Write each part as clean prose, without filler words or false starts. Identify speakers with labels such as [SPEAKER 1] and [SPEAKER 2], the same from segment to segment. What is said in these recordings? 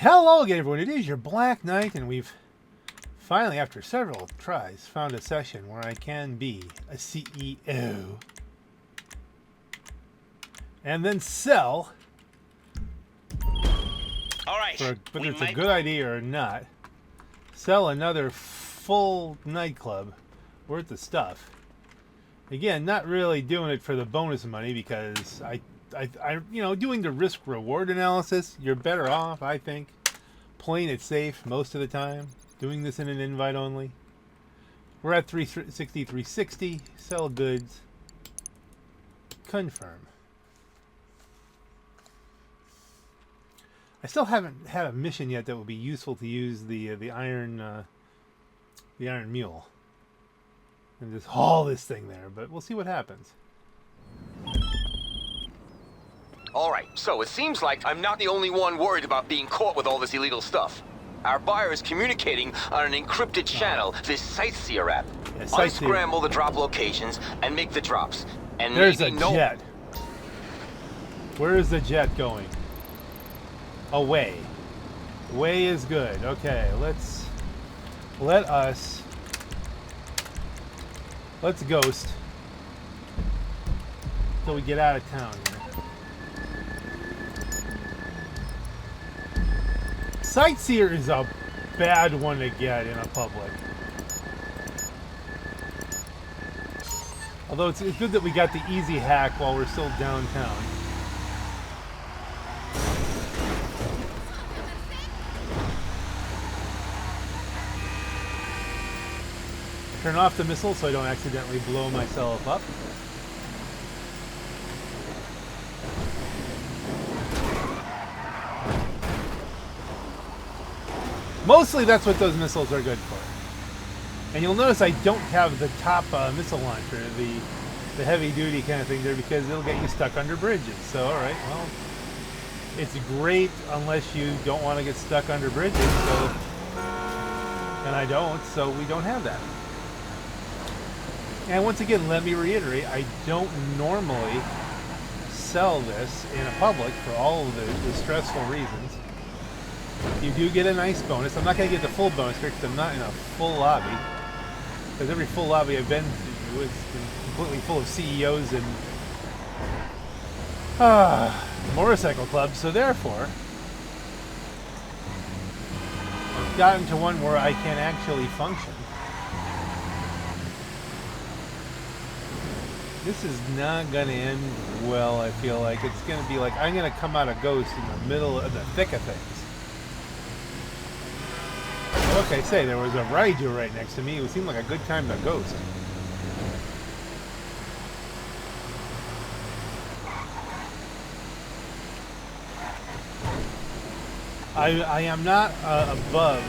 [SPEAKER 1] Hello again, everyone. It is your Black Knight, and we've finally, after several tries, found a session where I can be a CEO. And then sell, whether it's a good idea or not, sell another full nightclub worth of stuff. Again, not really doing it for the bonus money because I doing the risk-reward analysis, you're better off, I think, playing it safe most of the time, doing this in an invite only. We're at 360, sell goods, confirm. I still haven't had a mission yet that would be useful to use the iron mule and just haul this thing there, but we'll see what happens.
[SPEAKER 2] Alright, so it seems like I'm not the only one worried about being caught with all this illegal stuff. Our buyer is communicating on an encrypted channel, this Sightseer app.
[SPEAKER 1] Yeah, Sightseer.
[SPEAKER 2] Unscramble the drop locations and make the drops. And
[SPEAKER 1] there's
[SPEAKER 2] maybe
[SPEAKER 1] a jet. Where is the jet going? Away. Way is good. Okay, let's ghost till we get out of town here. Sightseer is a bad one to get in a public. Although it's good that we got the easy hack while we're still downtown. Turn off the missile so I don't accidentally blow myself up. Mostly that's what those missiles are good for. And you'll notice I don't have the top missile launcher, the heavy duty kind of thing there, because it'll get you stuck under bridges. So alright, well, it's great unless you don't want to get stuck under bridges, so, and I don't, so we don't have that. And once again, let me reiterate, I don't normally sell this in a public for all of the stressful reasons. You do get a nice bonus. I'm not going to get the full bonus here because I'm not in a full lobby. Because every full lobby I've been to has been completely full of CEOs and motorcycle clubs. So therefore, I've gotten to one where I can actually function. This is not going to end well, I feel like. It's going to be like I'm going to come out of Ghost in the middle of the thick of things. Okay, say, there was a Raiju right next to me. It would seem like a good time to ghost. I am not above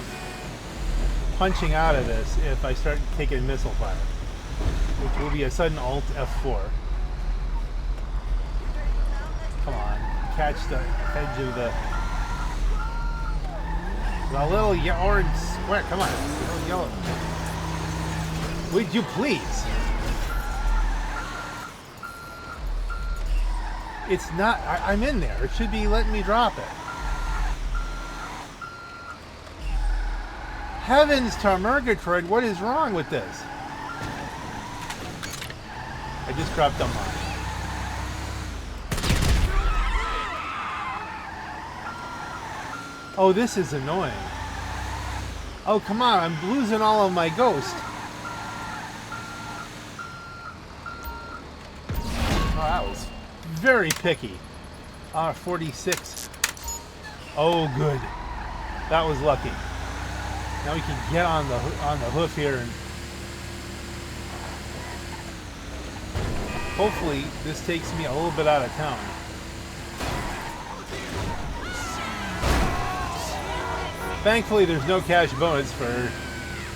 [SPEAKER 1] punching out of this if I start taking missile fire, which will be a sudden Alt F4. Come on, catch the edge of the little orange square. Come on, little yellow. Would you please? It's not. I'm in there. It should be letting me drop it. Heavens to Murgatroyd, what is wrong with this? I just dropped a mine. Oh, this is annoying. Oh, come on, I'm losing all of my ghost. Oh, that was very picky. 46. Oh, good. That was lucky. Now we can get on the hoof here and hopefully this takes me a little bit out of town. Thankfully, there's no cash bonus for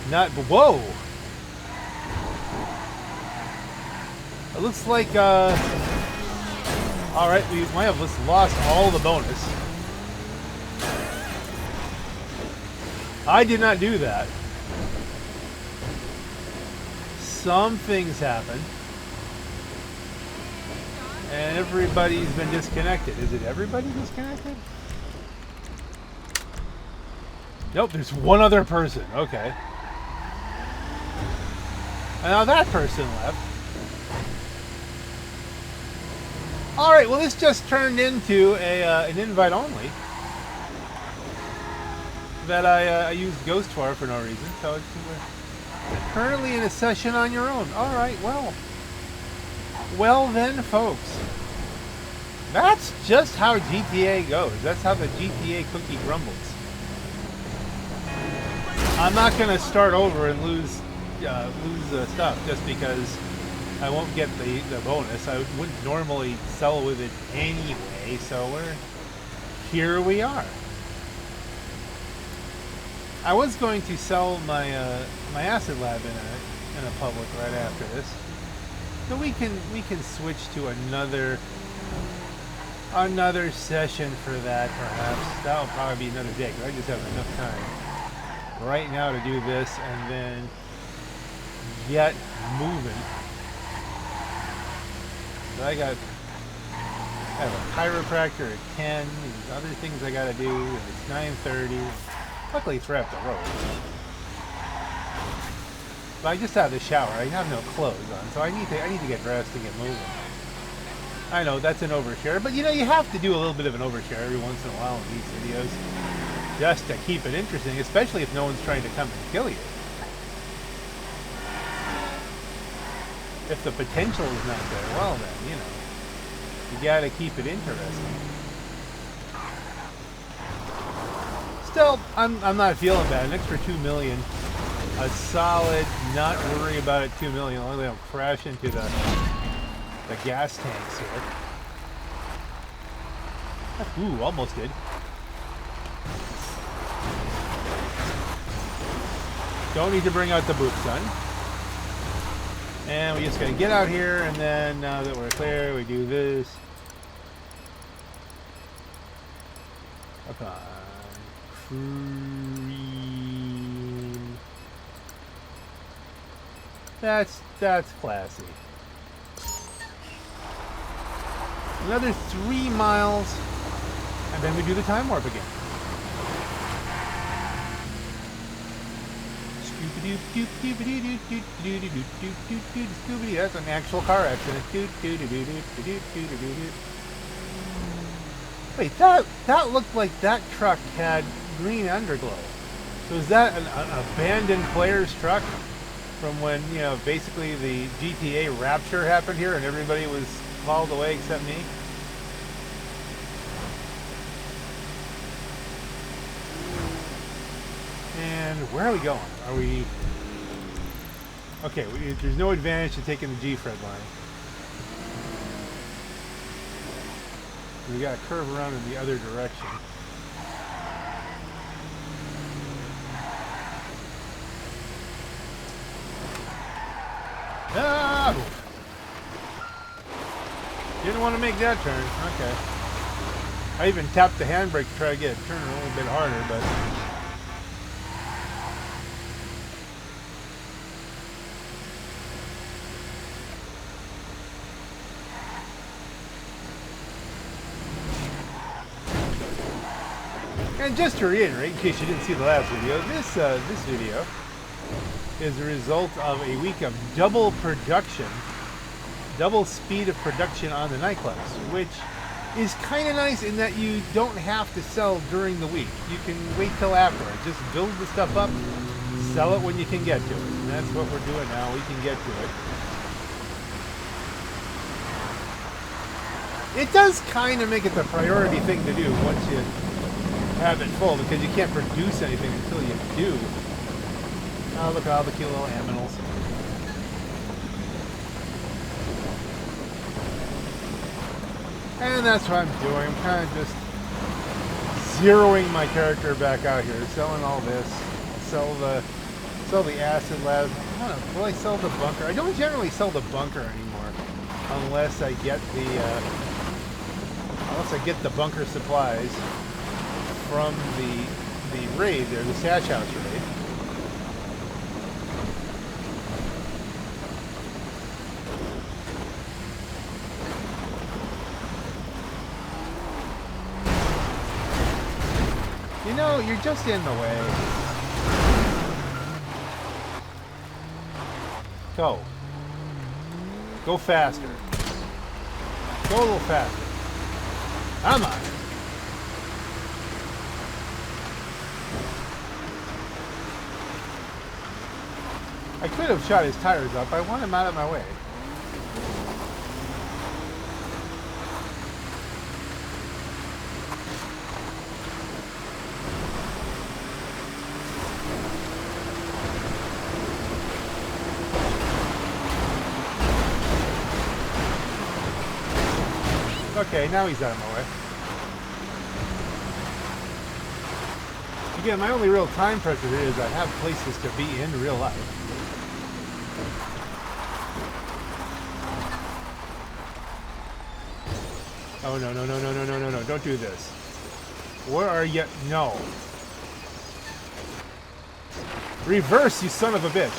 [SPEAKER 1] not. Whoa! It looks like. All right, we might have just lost all the bonus. I did not do that. Some things happen, and everybody's been disconnected. Is it everybody disconnected? Nope, there's one other person. Okay. And now that person left. Alright, well this just turned into an invite only. That I used Ghost for no reason. So it's currently in a session on your own. Alright, well. Well then, folks. That's just how GTA goes. That's how the GTA cookie crumbles. I'm not going to start over and lose stuff just because I won't get the bonus. I wouldn't normally sell with it anyway, so here we are. I was going to sell my my acid lab in a public right after this, so we can switch to another session for that perhaps. That'll probably be another day because I just have enough time right now to do this and then get moving. So I have a chiropractor at 10. There's other things I gotta do. And it's 9:30. Luckily it's right up the road. But I just had the shower. I have no clothes on, so I need to get dressed and get moving. I know that's an overshare, but you know you have to do a little bit of an overshare every once in a while in these videos, just to keep it interesting, especially if no one's trying to come and kill you. If the potential is not there, well then, you know, you gotta keep it interesting. Still, I'm not feeling bad. An extra 2 million, a solid, not worry about it 2 million. Only they'll crash into the gas tanks here. Ooh, almost did. Don't need to bring out the boot gun. And we just gotta get out here, and then now that we're clear, we do this. Come on. Cream. That's classy. Another 3 miles, and then we do the time warp again. That's an actual car accident. Wait, that looked like that truck had green underglow. So is that an abandoned player's truck from when, you know, basically the GTA rapture happened here and everybody was hauled away except me? And where are we going? Are we... Okay, there's no advantage to taking the G-Fred line. We gotta curve around in the other direction. Ah! Didn't want to make that turn. Okay. I even tapped the handbrake to try to get it turning a little bit harder, but... And just to reiterate, in case you didn't see the last video, this video is the result of a week of double production, double speed of production on the Nightclubs, which is kind of nice in that you don't have to sell during the week. You can wait till afterwards. Just build the stuff up, sell it when you can get to it. And that's what we're doing now. We can get to it. It does kind of make it the priority thing to do once you have it full, because you can't produce anything until you do. Oh, look at all the cute little aminals. And that's what I'm doing. I'm kind of just zeroing my character back out here, selling all this, sell the acid lab. I don't know, will I sell the bunker? I don't generally sell the bunker anymore, unless I get the bunker supplies from the raid there, the stash house raid. You know, you're just in the way. Go. Go faster. Go a little faster. Come on. I could have shot his tires up. I want him out of my way. Okay, now he's out of my way. Again, my only real time pressure here is I have places to be in real life. Oh, no, no, no, no, no, no, no, no. Don't do this. Where are you? No. Reverse, you son of a bitch.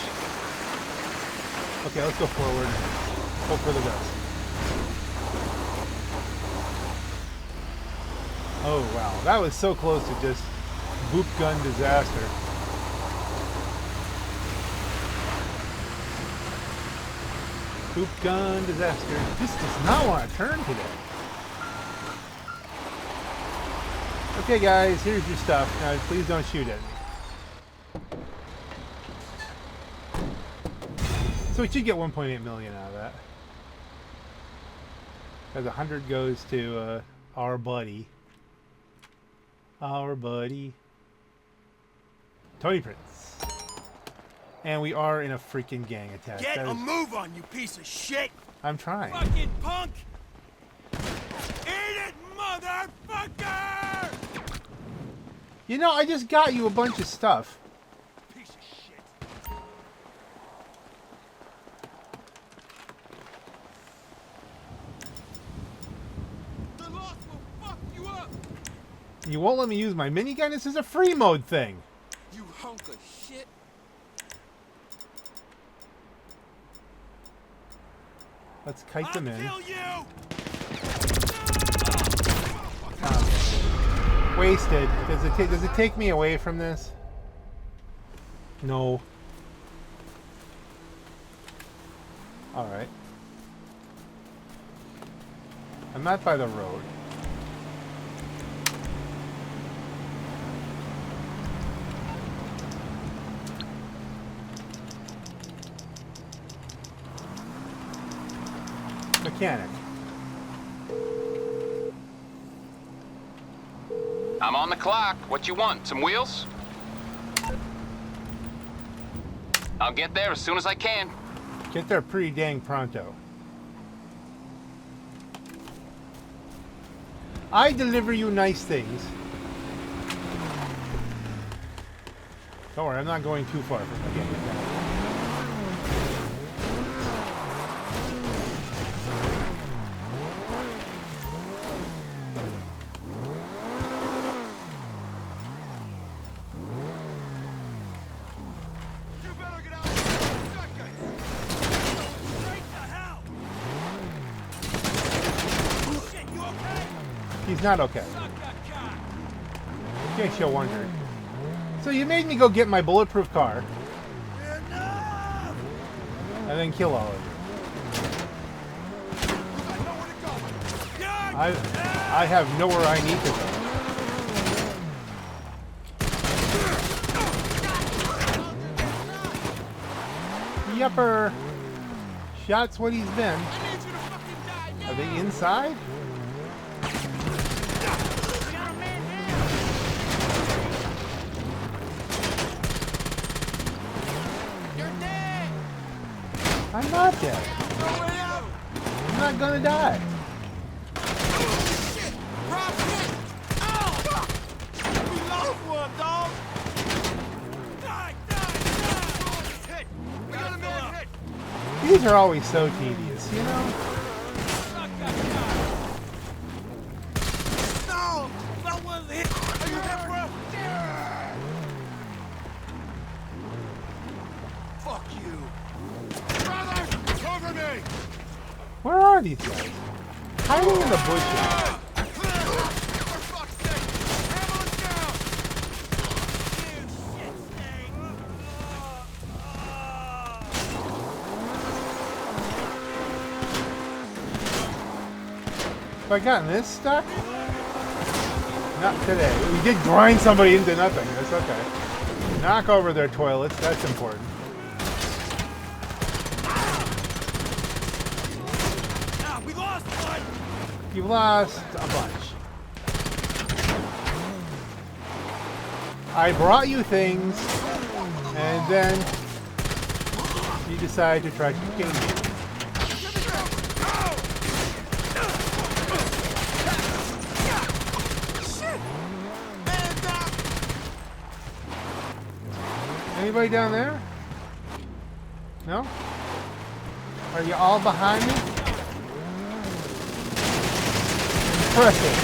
[SPEAKER 1] Okay, let's go forward. Hope for the best. Oh, wow. That was so close to just boop gun disaster. Boop gun disaster. This does not want to turn today. Okay, guys, here's your stuff. Now, please don't shoot at me. So we should get 1.8 million out of that. As 100 goes to our buddy. Our buddy. Tony Prince. And we are in a freaking gang attack.
[SPEAKER 3] Get a move on, you piece of shit!
[SPEAKER 1] I'm trying.
[SPEAKER 3] Fucking punk! Eat it, motherfucker!
[SPEAKER 1] You know, I just got you a bunch of stuff.
[SPEAKER 3] Piece of shit. The loss will fuck you up!
[SPEAKER 1] You won't let me use my minigun? This is a free mode thing.
[SPEAKER 3] You hunk of shit!
[SPEAKER 1] Let's kite them in.
[SPEAKER 3] I'll kill you!
[SPEAKER 1] Wasted. Does it take me away from this? No. Alright. I'm not by the road. Mechanic.
[SPEAKER 2] I'm on the clock. What you want? Some wheels? I'll get there as soon as I can.
[SPEAKER 1] Get there pretty dang pronto. I deliver you nice things. Don't worry, I'm not going too far from the game. He's not okay. In case you're wondering. So you made me go get my bulletproof car. And then kill all of you. I have nowhere I need to go. Yupper. Shot's what he's been. Are they inside? I'm not dead. I'm not gonna die. These are always so tedious, you know?
[SPEAKER 3] No! That was it! Are you there, bro? Fuck you! Brothers! Cover me!
[SPEAKER 1] Where are these guys? Hiding in the bushes.
[SPEAKER 3] For fuck's sake! Ammo's down!
[SPEAKER 1] Have I gotten this stuck? Not today. We did grind somebody into nothing. That's okay. Knock over their toilets. That's important.
[SPEAKER 3] Ah, we lost one.
[SPEAKER 1] You've lost a bunch. I brought you things, and then you decide to try to kill me. Anybody down there? No? Are you all behind me? Impressive.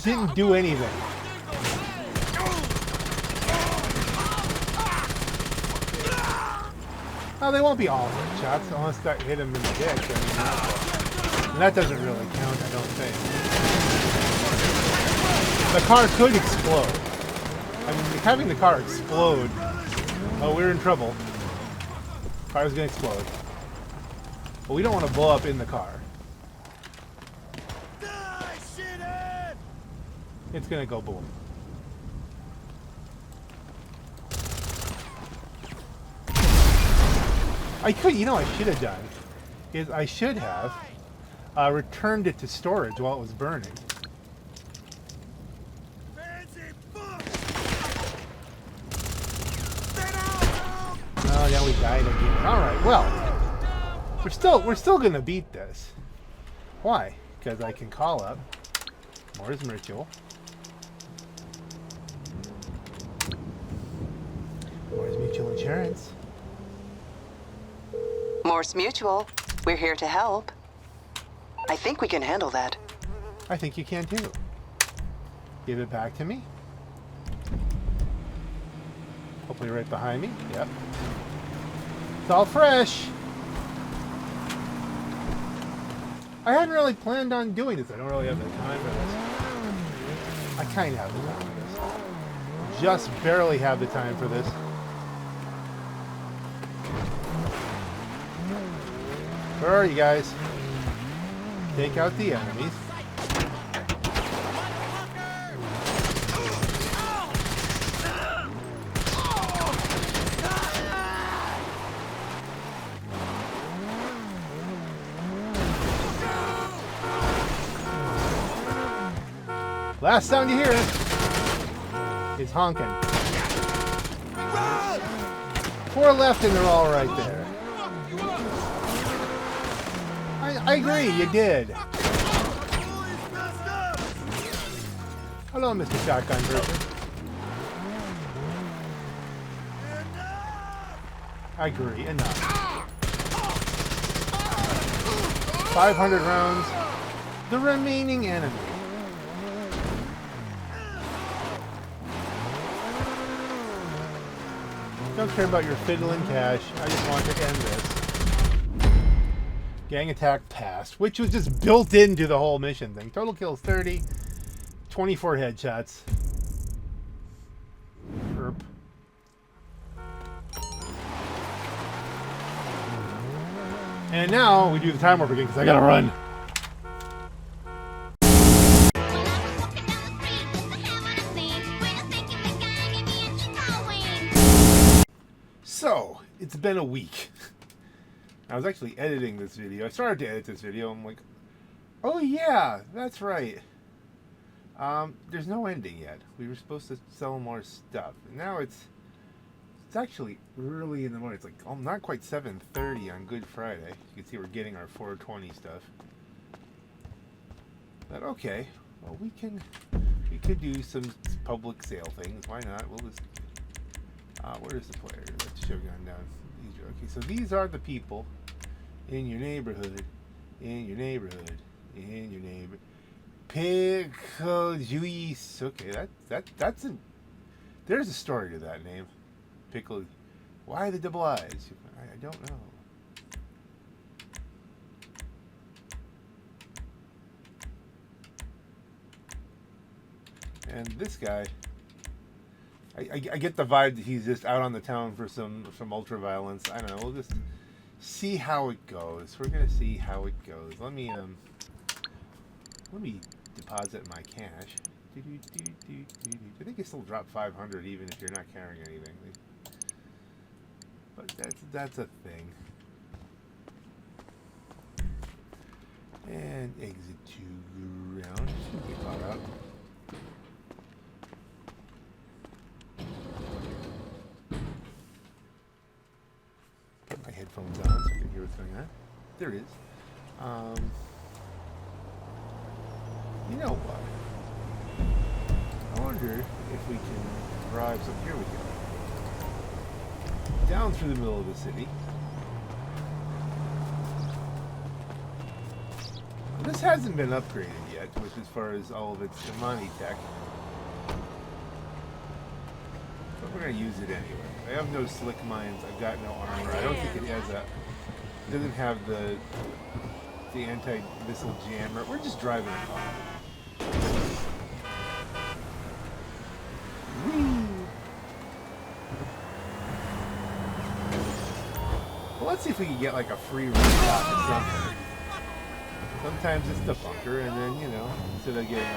[SPEAKER 1] Didn't do anything. Oh, they won't be all headshots unless that hit him in the dick. I mean, and that doesn't really count, I don't think. The car could explode. I mean, having the car explode. Oh, we're in trouble. Car's gonna explode. But we don't want to blow up in the car. It's gonna go boom. I could, you know, I should have done is I should have returned it to storage while it was burning. Oh, now we died again. All right, well, we're still gonna beat this. Why? Because I can call up Mors Mutual. Mors Mutual Insurance.
[SPEAKER 4] Morse Mutual, we're here to help. I think we can handle that.
[SPEAKER 1] I think you can too. Give it back to me. Hopefully right behind me. Yep. It's all fresh. I hadn't really planned on doing this. I don't really have the time for this. I kind of have the time for this. Just barely have the time for this. Where are you guys? Take out the enemies. Last sound you hear is honking. 4 left and they're all right there. I agree, you did. Hello, Mr. Shotgun person. I agree, enough. 500 rounds. The remaining enemy. Don't care about your fiddling cash. I just want to end this. Gang attack passed, which was just built into the whole mission thing. Total kills 30, 24 headshots. Herp. And now we do the time warp again because I gotta run. So, it's been a week. I was actually editing this video. I started to edit this video. I'm like, oh yeah, that's right. There's no ending yet. We were supposed to sell more stuff. And now it's actually early in the morning. It's like not quite 7:30 on Good Friday. You can see we're getting our 420 stuff. But okay, well we could do some public sale things. Why not? We'll just where's the player? Let's showgun down. Okay, so these are the people in your neighborhood, Pickle juice. Okay, that's there's a story to that name. Pickle. Why the double eyes? I don't know. And this guy, I get the vibe that he's just out on the town for some ultra violence. I don't know. We'll just see how it goes. We're gonna see how it goes. Let me Let me deposit my cash. I think you still drop 500 even if you're not carrying anything. But that's a thing. And exit to ground. Shouldn't get caught up. Put my headphones on so I can hear what's going on. There it is. You know what? I wonder if we can drive some. Here we go. Down through the middle of the city. This hasn't been upgraded yet, which as far as all of its Imani tech. But we're going to use it anyway. I have no slick mines. I've got no armor. I don't think it has a... It doesn't have the anti-missile jammer. We're just driving a car. Well, let's see if we can get like a free rooftop or something. Sometimes it's the bunker, and then, you know, instead of getting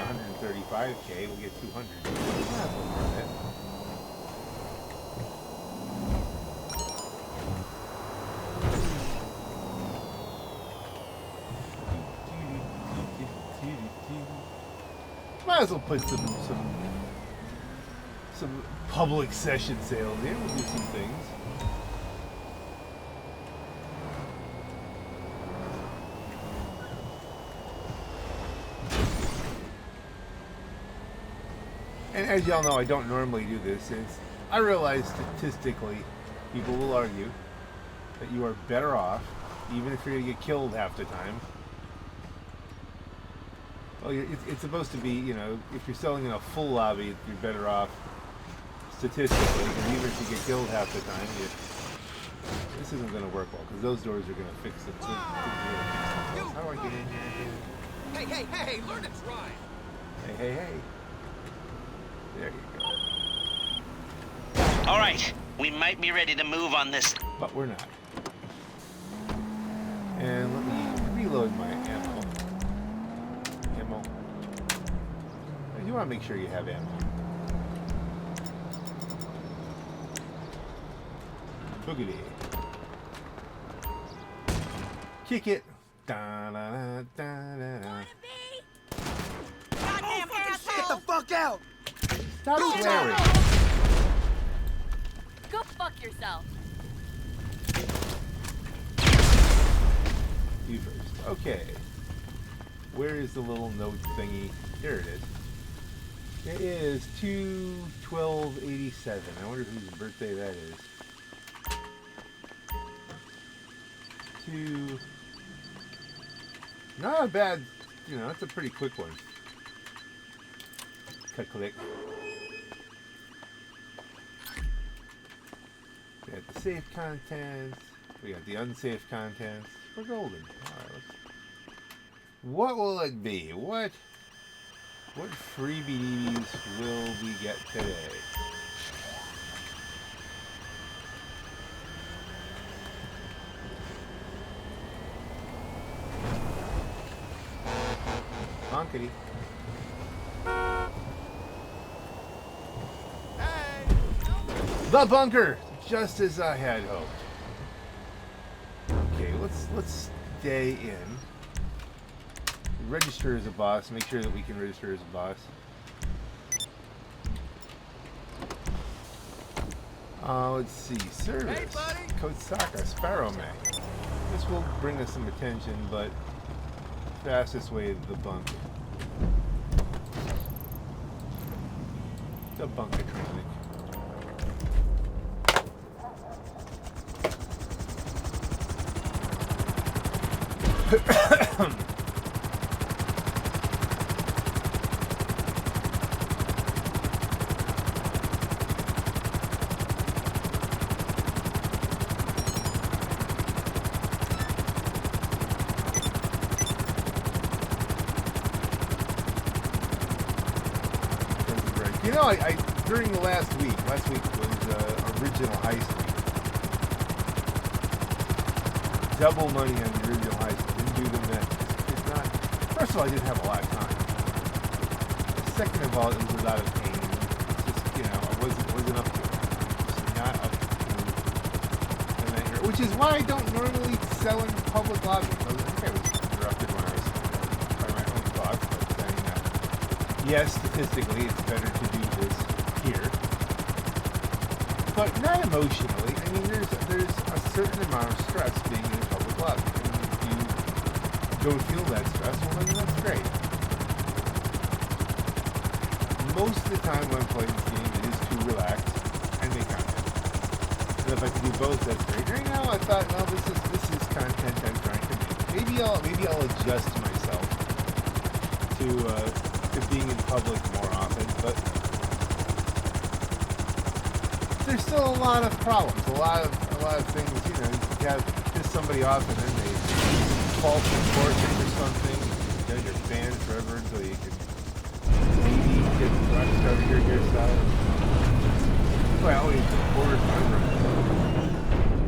[SPEAKER 1] 135k, we'll get 200. That's worth it. Might as well put some public session sales in. We'll do some things. And as y'all know, I don't normally do this. I realize statistically, people will argue that you are better off, even if you're going to get killed half the time. Well, it's supposed to be, you know, if you're selling in a full lobby, you're better off statistically, because even if you get killed half the time, this isn't going to work well, because those doors are going to fix it. How do I get in here?
[SPEAKER 3] Hey, learn to drive.
[SPEAKER 1] Hey. There you go.
[SPEAKER 5] All right, we might be ready to move on this.
[SPEAKER 1] But we're not. And let me reload my ammo. You want to make sure you have ammo. Boogity. Kick it. Da, da, da, da, da.
[SPEAKER 3] Get the fuck out!
[SPEAKER 1] Stop swearing.
[SPEAKER 6] Go fuck yourself.
[SPEAKER 1] You first. Okay. Where is the little note thingy? Here it is. It is 2/12/87. I wonder whose birthday that is. Not a bad, you know, that's a pretty quick one. Click. We got the safe contents. We got the unsafe contents. We're golden. Alright, what will it be? What freebies will we get today? Honkity. The bunker! Just as I had hoped. Okay, let's stay in. Register as a boss. Make sure that we can register as a boss. Let's see. Service.
[SPEAKER 3] Hey, buddy.
[SPEAKER 1] Kosaka, Sparrow Man. This will bring us some attention, but fastest way to the bunker. The bunker training. You know, I during the last week was original heist week. Double money on the original heist. Didn't do them then. It's not. First of all, I didn't have a lot of time. second of all, it was a lot of pain. It's just, you know, I wasn't up to it. Just not up to an anger. Which is why I don't normally sell in public lobbies. I think I was interrupted when I was by my own thoughts, but saying that, yes, statistically, it's better to do this here. But not emotionally. I mean, there's a certain amount of stress being in a public lobby. And if you don't feel that stress, well, then that's great. Most of the time when I'm playing this game, it is to relax and make content. And if I can do both, that's great. Right now, I thought, well, this is content I'm trying to make. Maybe I'll adjust myself to being in public more often, but there's still a lot of problems, a lot of things. You know, you have to piss somebody off, and then they false report you for something. Then you're banned forever until you can get Rockstar to hear your side. Well, he's reported my.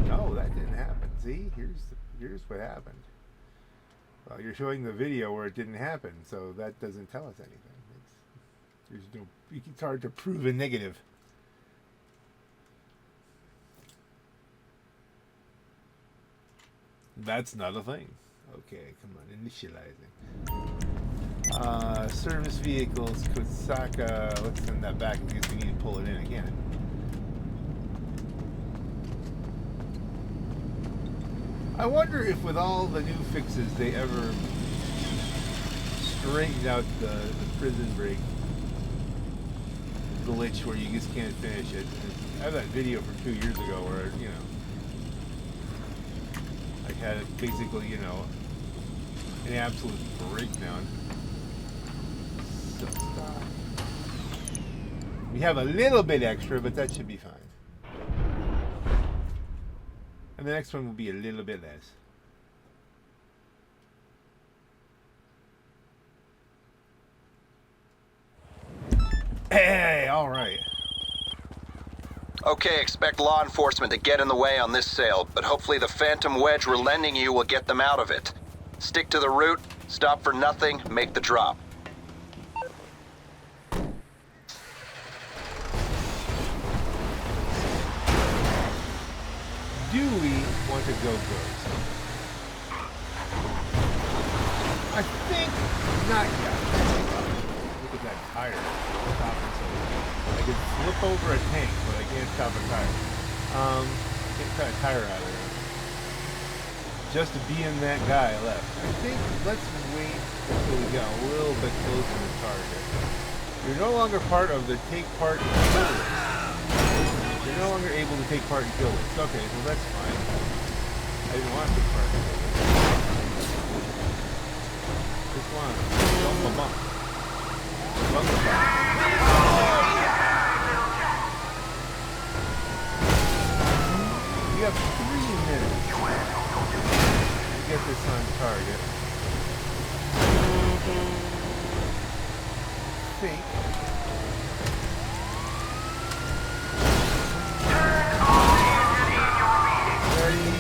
[SPEAKER 1] No, that didn't happen. See, here's what happened. Well, you're showing the video where it didn't happen, so that doesn't tell us anything. It's hard to prove a negative. That's not a thing. Okay, come on, initializing. Service vehicles, Kosaka. Let's send that back in case we need to pull it in again. I wonder if with all the new fixes they ever straightened out the prison break glitch where you just can't finish it. I have that video from 2 years ago where, you know, I had it basically, you know, an absolute breakdown. So, we have a little bit extra, but that should be fine. And the next one will be a little bit less. Hey, all right.
[SPEAKER 2] Okay, expect law enforcement to get in the way on this sale, but hopefully the phantom wedge we're lending you will get them out of it. Stick to the route, stop for nothing, make the drop.
[SPEAKER 1] Do we want to go first? I think not yet. Look at that tire. I can flip over a tank, but I can't stop a tire. I can't cut a tire out of there. Just to be in that guy left. I think let's wait until we get a little bit closer to target. You're no longer part of the take part in kill list. You're no longer able to take part in kill list. Okay, well that's fine. I didn't want to take part in kill list. Just want to bump a bump. Bump a bump. We have 3 minutes to get this on target. I think. Ready?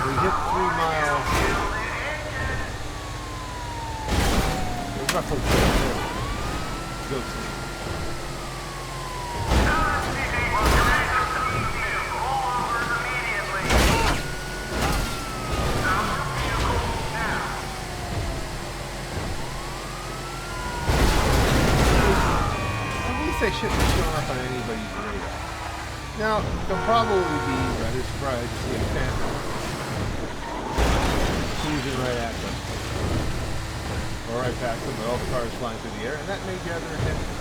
[SPEAKER 1] We hit 3 miles. We're roughly go to. I shouldn't have shown up on anybody's radar. Now, they'll probably be rather surprised to see a phantom cruising right at them. Or right past them with all the cars flying through the air, and that may gather attention.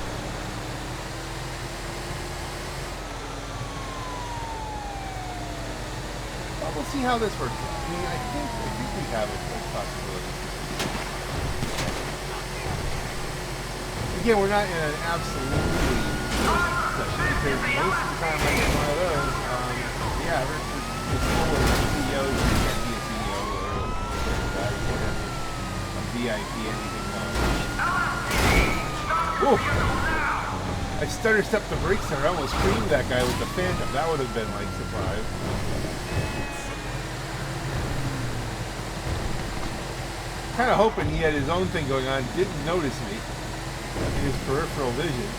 [SPEAKER 1] But we'll see how this works out. I mean, I think we have a possibility. Again, we're not in an absolutely session because most of the time I get one of those, the average is full of CEOs. You can't be a CEO or a VIP, anything else. Whoa! I stutter stepped the brakes there. I almost creamed that guy with the Phantom. That would have been like surprise. Kind of hoping he had his own thing going on, didn't notice me. his peripheral vision.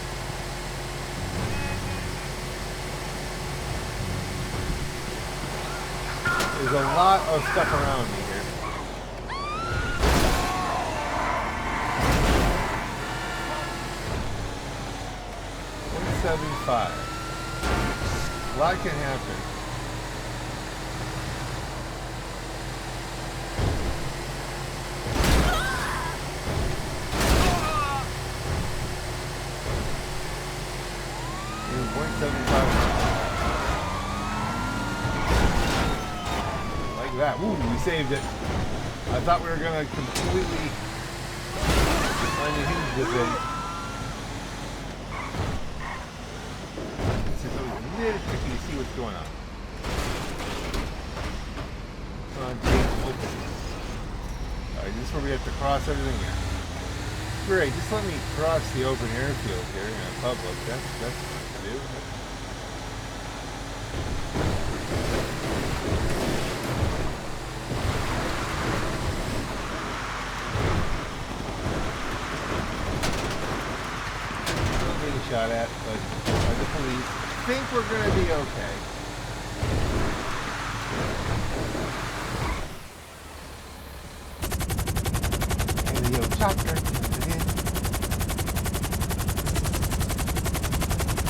[SPEAKER 1] There's a lot of stuff around me here. 175. A lot can happen. Like that. Ooh, we saved it. I thought we were gonna completely unhinge the thing. It's always a little tricky to see what's going on. Alright, this is where we have to cross everything here. Great, just let me cross the open airfield here in public. That's fun to do. Shot at, but by the police, think we're going to be okay. And the old chopper coming in.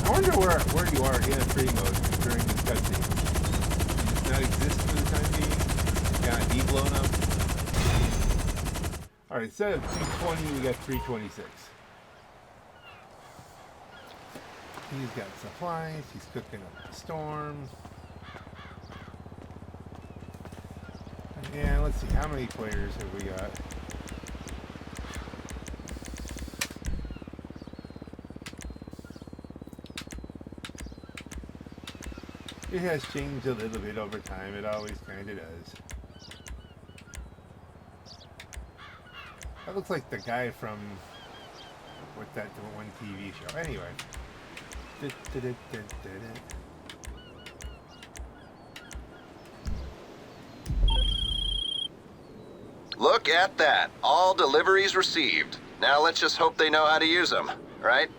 [SPEAKER 1] I wonder where you are in a free mode during this cutscene. Does it not exist for the time being? Got D blown up. Alright, instead of 220, we got 326. He's got supplies, he's cooking up the storm. And let's see, how many players have we got? It has changed a little bit over time, it always kind of does. That looks like the guy from, what's that one TV show? Anyway.
[SPEAKER 2] Look at that. All deliveries received. Now let's just hope they know how to use them, right?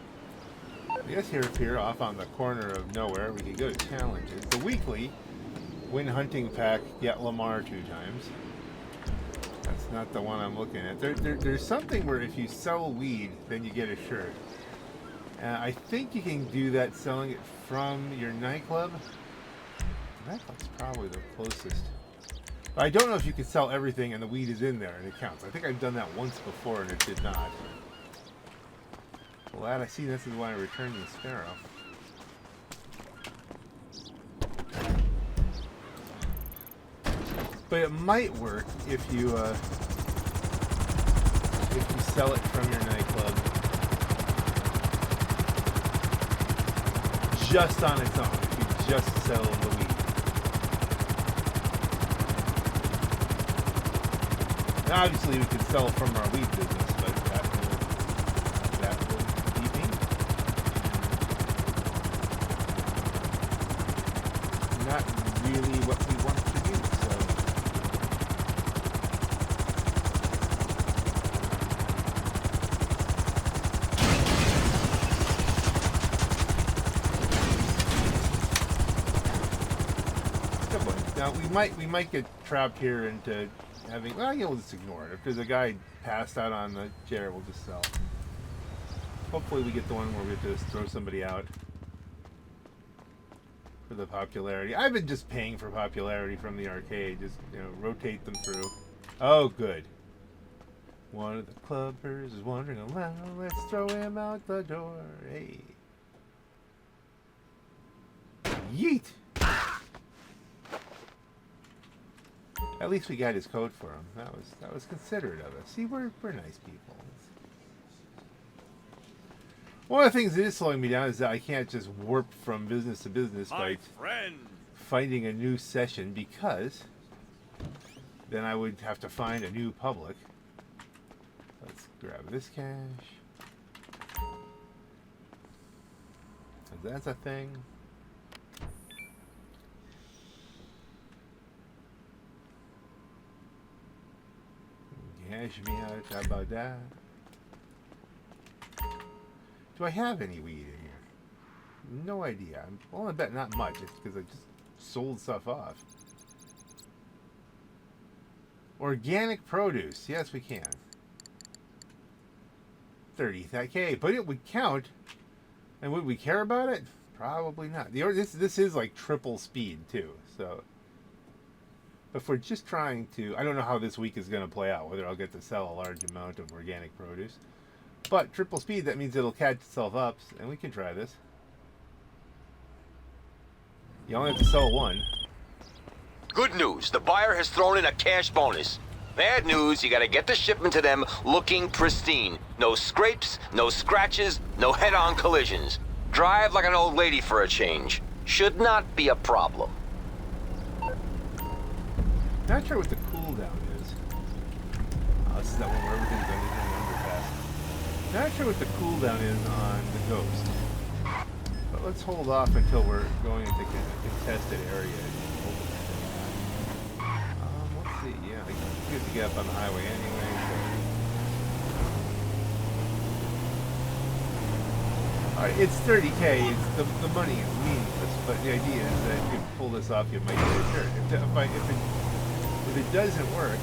[SPEAKER 1] I guess here off on the corner of nowhere, we can go to challenges. The weekly win hunting pack, get Lamar 2 times. That's not the one I'm looking at. There's something where if you sell weed, then you get a shirt. I think you can do that selling it from your nightclub. Nightclub's probably the closest. But I don't know if you can sell everything and the weed is in there and it counts. I think I've done that once before and it did not. Well, I see this is why I returned the sparrow. But it might work if you sell it from your nightclub. Just on its own, if you just sell the weed. Now, obviously, we could sell from our weed business, but that will be me. Not really what we want to do, so. Now we might get trapped here into having. Well, yeah, we'll just ignore it. If there's a guy passed out on the chair, we'll just sell. Hopefully, we get the one where we have to just throw somebody out for the popularity. I've been just paying for popularity from the arcade. Just rotate them through. Oh, good. One of the clubbers is wandering around. Let's throw him out the door. Hey. Yeet. At least we got his code for him. That was considerate of us. See, we're nice people. One of the things that is slowing me down is that I can't just warp from business to business by finding a new session, because then I would have to find a new public. Let's grab this cash. That's a thing. Cash me out, how about that? Do I have any weed in here? No idea. Well, I bet not much. It's because I just sold stuff off. Organic produce. Yes, we can. 30K, but it would count. And would we care about it? Probably not. This is like triple speed too. So, but if we're just trying to, I don't know how this week is going to play out. Whether I'll get to sell a large amount of organic produce, but triple speed, that means it'll catch itself up, and we can try this. You only have to sell one.
[SPEAKER 2] Good news, the buyer has thrown in a cash bonus. Bad news, you gotta get the shipment to them looking pristine. No scrapes, no scratches, no head-on collisions. Drive like an old lady for a change. Should not be a problem.
[SPEAKER 1] Not sure what the cooldown is. Oh, this is that one where everything's underpass. Not sure what the cooldown is on the Ghost. But let's hold off until we're going into a contested area. Let's see, yeah, I get to get up on the highway anyway, so. Alright, it's 30K, the money is meaningless, but the idea is that if you pull this off, you might get a shirt. If it doesn't work,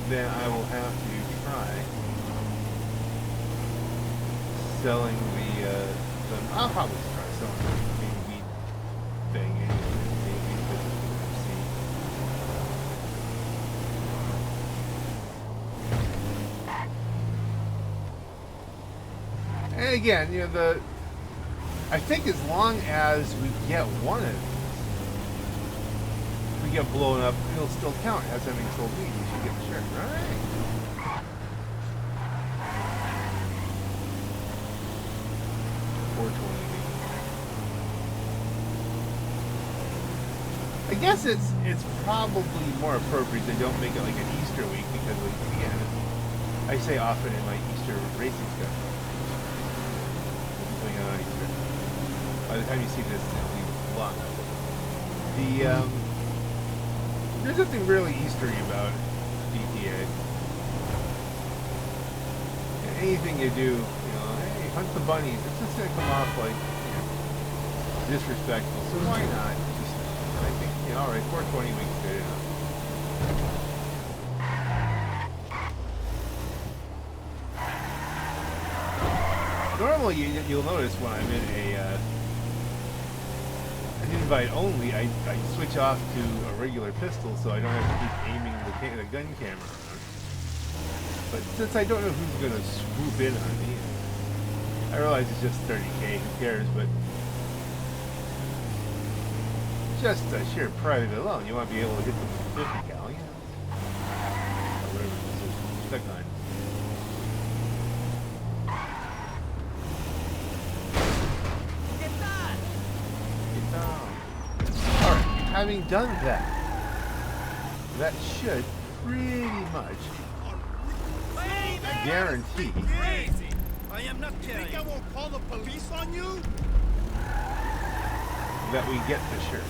[SPEAKER 1] then I will have to try selling I'll probably try selling the main weed thing anyway. And again, you know, I think as long as we get one of these, if we get blown up, it'll still count as having sold weed. We should get the shirt, right? I guess it's probably more appropriate they don't make it like an Easter week because, like, again, I say often in my Easter racing stuff. Going on Easter. By the time you see this, it'll be long. There's nothing really Eastery about GTA. Anything you do, you know, hey, hunt the bunnies, it's just gonna come off like, you know, disrespectful. So why not? Just, I think, you know, all right, 420 weeks good enough. Normally, you'll notice when I'm in an invite only, I switch off to a regular pistol so I don't have to keep aiming the gun camera around. But since I don't know who's going to swoop in on me, I realize it's just 30K, who cares, but just sheer pride of it alone, you want to be able to hit the 50 cal, you know? Or whatever this is, that kind. Having done that, that should pretty much guarantee
[SPEAKER 3] Crazy. I am not kidding. You think I won't call the police on you?
[SPEAKER 1] that we get the shirt.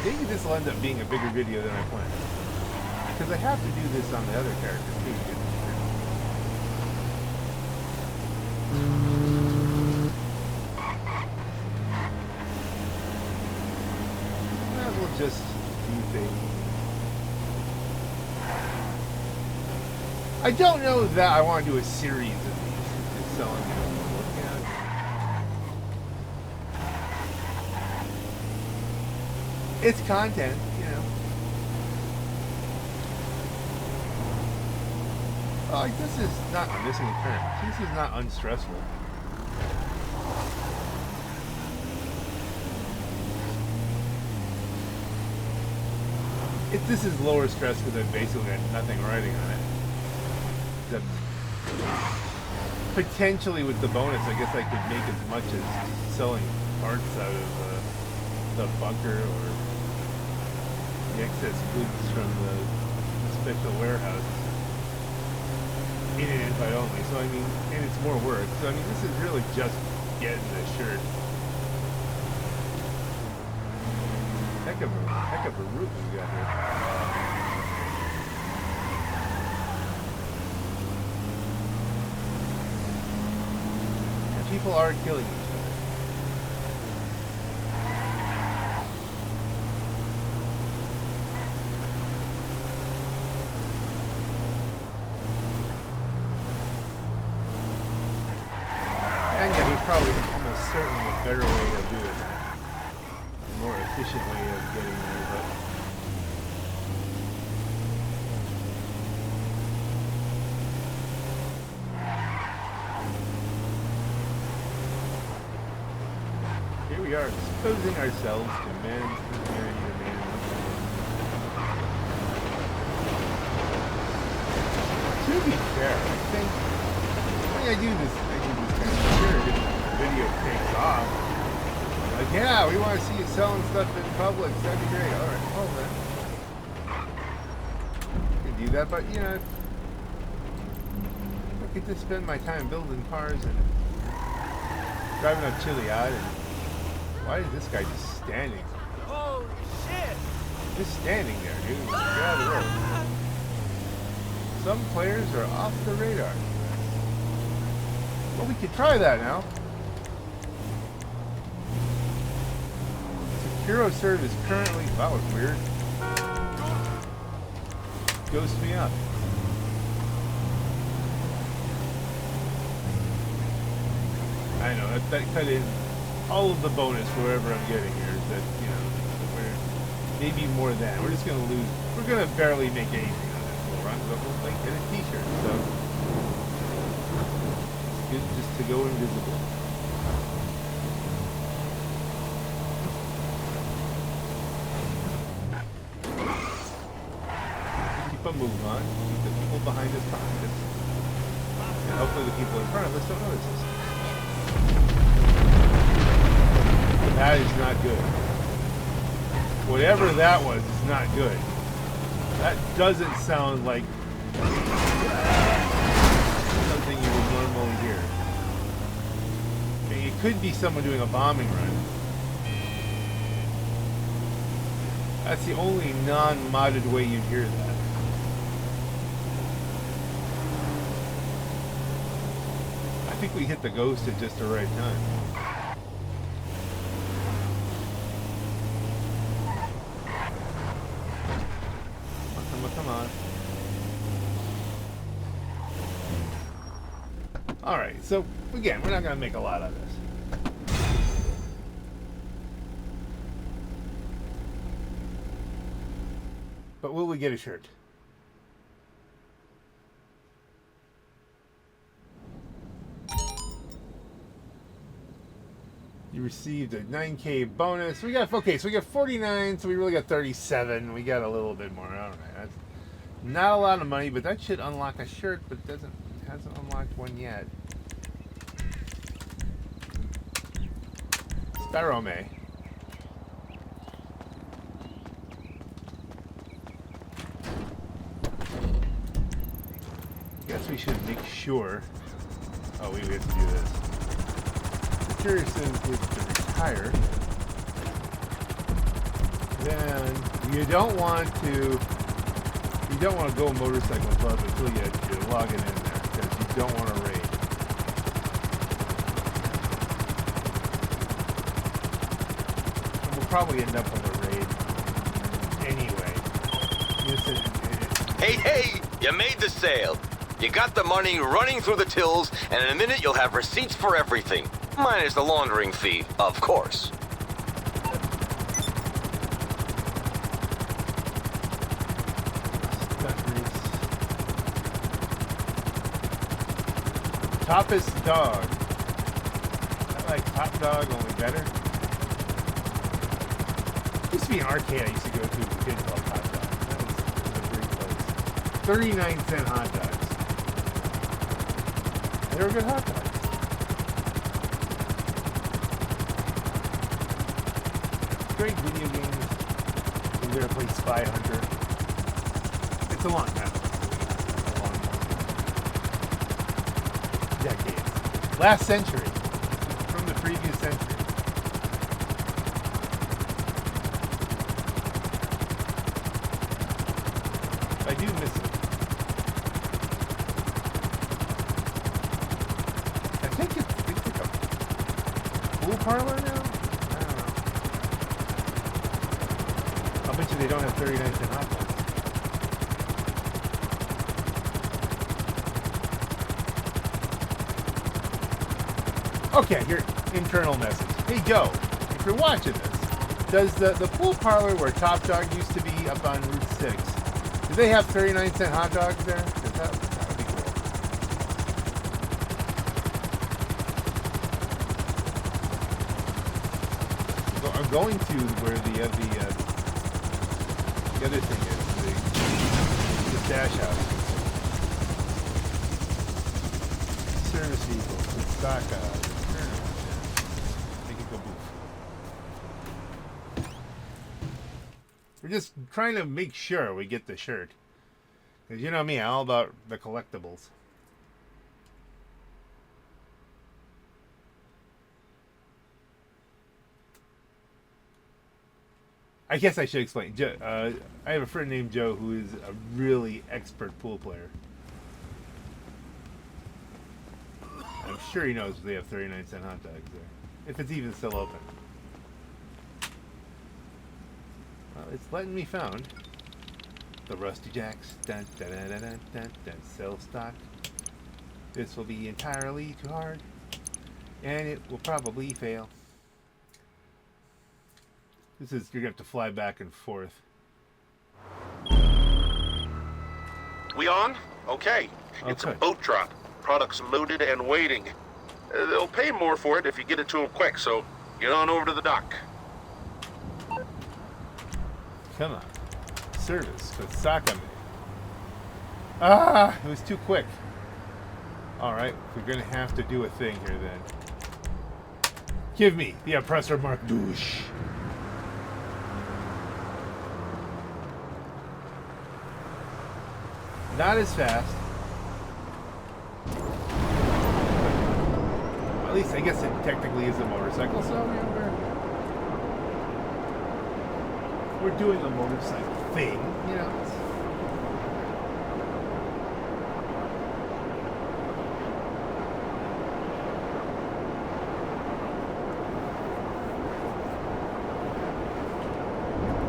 [SPEAKER 1] Maybe this will end up being a bigger video than I planned. Because I have to do this on the other character too to get the shirt. Might as well just do things. I don't know that I want to do a series of these. Just selling it. It's content, you know. Oh, like this is not, I'm missing a turn. This is not unstressful. This is lower stress because I basically had nothing riding on it. Except potentially with the bonus, I guess I could make as much as selling parts out of the bunker or the excess goods from the special warehouse in an invite only. So I mean, and it's more work. So I mean, this is really just getting the shirt. Heck of a route we got here. And people are killing each other. And yeah, there's probably almost certainly a better way to do it. A more efficient way of getting there, but here we are exposing ourselves to man's superior man. To be fair, I think I do this kind of sure if the video takes off. Like, yeah, we want to see you selling stuff in public. That'd be great. All right, well then, I can do that. But you know, I get to spend my time building cars and driving up Chiliad. And why is this guy just standing?
[SPEAKER 3] Holy shit!
[SPEAKER 1] Just standing there, dude. Get out of the road. Some players are off the radar. Well, we could try that now. Securo serve is currently... That was weird. Ghost me up. I know, that cut in all of the bonus wherever I'm getting here. Is that, you know, we're maybe more than. We're just going to lose. We're going to barely make anything on this little run, but we'll like, get a t-shirt. So, it's good just to go invisible. Keep on moving on. Keep the people behind us behind us. And hopefully the people in front of us don't notice us. That is not good. Whatever that was is not good. That doesn't sound like something you would normally hear. I mean, it could be someone doing a bombing run. That's the only non-modded way you'd hear that. I think we hit the ghost at just the right time. Come on. Alright, so again, we're not going to make a lot of this. But will we get a shirt? You received a 9K bonus. We got 49, so we really got 37. We got a little bit more. All right, that's not a lot of money, but that should unlock a shirt, but hasn't unlocked one yet. Sparrow May. Guess we should make sure. Oh, we have to do this. Curious is to retire. Then you don't want to go motorcycle club until you're logging in there because you don't want to raid. And we'll probably end up with a raid anyway.
[SPEAKER 2] Hey, you made the sale. You got the money running through the tills, and in a minute you'll have receipts for everything. Minus the laundering fee, of course.
[SPEAKER 1] Toppest dog. I like Top Dog, only better. Used to be an arcade I used to go to as a kid called Top Dog. That was a great place. 39-cent hot dogs. They were good hot dogs. Great video games. We're gonna play Spy Hunter. It's a long time. Decades. Last century. From the previous century. do miss it. I think it's like a pool parlor now? I don't know. I'll bet you they don't have 39-cent hot dogs. Okay, here, internal message. Hey Joe, if you're watching this, does the pool parlor where Top Dog used to be up on Route 6, do they have 39-cent hot dogs there? 'Cause that would be cool. Well, I'm going to where the other thing is, the stash house. Service vehicles, the stock make it go boof. We're just trying to make sure we get the shirt. Because you know me, I'm all about the collectibles. I guess I should explain. I have a friend named Joe who is a really expert pool player. I'm sure he knows they have 39-cent hot dogs there. If it's even still open. Well, it's letting me found. The Rusty Jacks. Dun, dun, dun, dun, dun, dun, dun, sell stock. This will be entirely too hard. And it will probably fail. This is, you're going to have to fly back and forth.
[SPEAKER 6] We on? Okay. It's a boat drop. Products loaded and waiting. They'll pay more for it if you get it to them quick, so get on over to the dock.
[SPEAKER 1] Come on. Service with Sakame. Ah, it was too quick. Alright, we're going to have to do a thing here then. Give me the oppressor mark douche. Not as fast. At least I guess it technically is a motorcycle, so we're doing a motorcycle thing, you know.